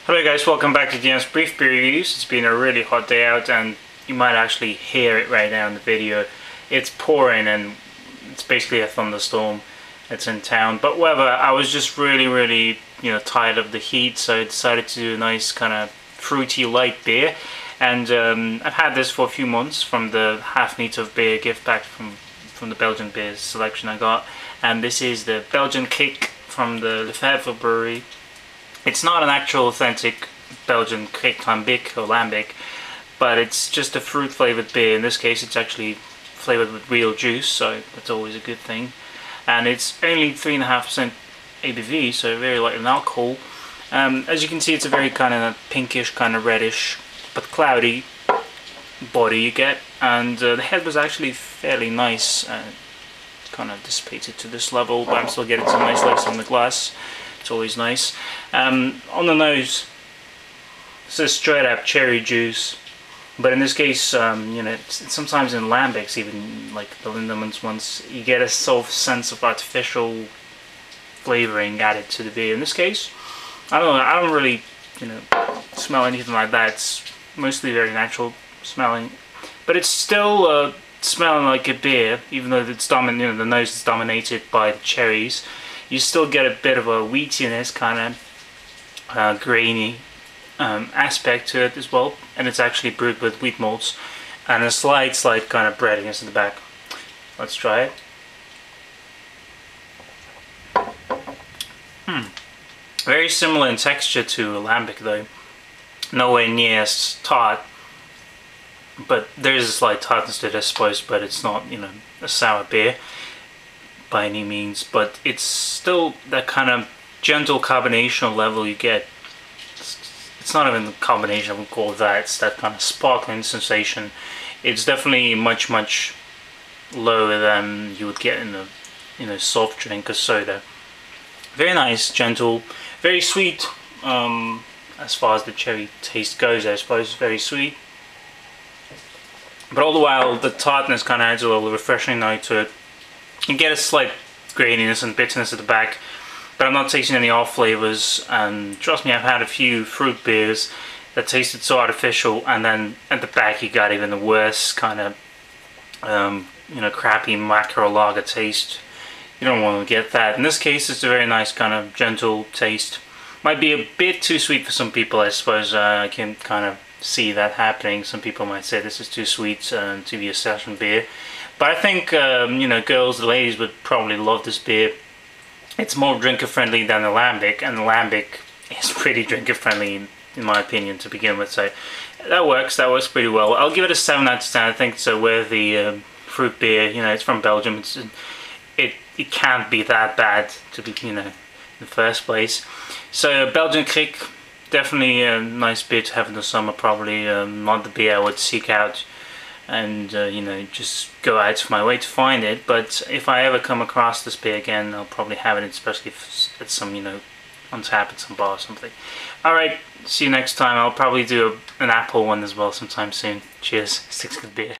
Hello guys, welcome back to Denis Brief Beer Reviews. It's been a really hot day out and you might actually hear it right now in the video. It's pouring and it's basically a thunderstorm. It's in town, but whatever, I was just really tired of the heat, so I decided to do a nice kind of fruity light beer. And I've had this for a few months from the half-liter of beer gift pack from the Belgian beer selection I got. And this is the Belgian Kriek from the Lefebvre brewery. It's not an actual authentic Belgian Kriek lambic, but it's just a fruit flavored beer. In this case it's actually flavored with real juice, so that's always a good thing. And it's only 3.5% ABV, so very light in alcohol. As you can see, it's a very kind of pinkish, kind of reddish, but cloudy body you get. And the head was actually fairly nice. Kind of dissipated to this level, but I'm still getting some nice lights on the glass. It's always nice. On the nose, it says straight up cherry juice, but in this case, it's sometimes in lambics, even like the Lindeman's ones, you get a sort of sense of artificial flavoring added to the beer. In this case, I don't really, smell anything like that. It's mostly very natural smelling, but it's still smelling like a beer, even though it's the nose is dominated by the cherries. You still get a bit of a wheatiness, kind of grainy aspect to it as well, and it's actually brewed with wheat malts and a slight kind of breadiness in the back. Let's try it. Very similar in texture to a lambic though, nowhere near as tart, but there is a slight tartness to it I suppose, but it's not a sour beer by any means, but it's still that kind of gentle carbonation level you get. It's not even the carbonation I would call that, it's that kind of sparkling sensation. It's definitely much lower than you would get in a soft drink or soda. Very nice, gentle, very sweet, as far as the cherry taste goes I suppose, very sweet. But all the while the tartness kind of adds a little refreshing note to it. You get a slight graininess and bitterness at the back, but I'm not tasting any off flavors. And trust me, I've had a few fruit beers that tasted so artificial, and then at the back you got even the worst kind of crappy macro lager taste. You don't want to get that. In this case it's a very nice kind of gentle taste. Might be a bit too sweet for some people I suppose. I can kind of see that happening. Some people might say this is too sweet to be a session beer. But I think, girls, ladies would probably love this beer. It's more drinker friendly than the lambic, and the lambic is pretty drinker friendly in my opinion to begin with. So that works pretty well. I'll give it a 7 out of 10. I think it's a worthy fruit beer. It's from Belgium. It can't be that bad to be, in the first place. So Belgian Kriek, definitely a nice beer to have in the summer. Probably not the beer I would seek out and just go out of my way to find it, but if I ever come across this beer again I'll probably have it, especially at some on tap at some bar or something. Alright, see you next time. I'll probably do an apple one as well sometime soon. Cheers, sticks good beer.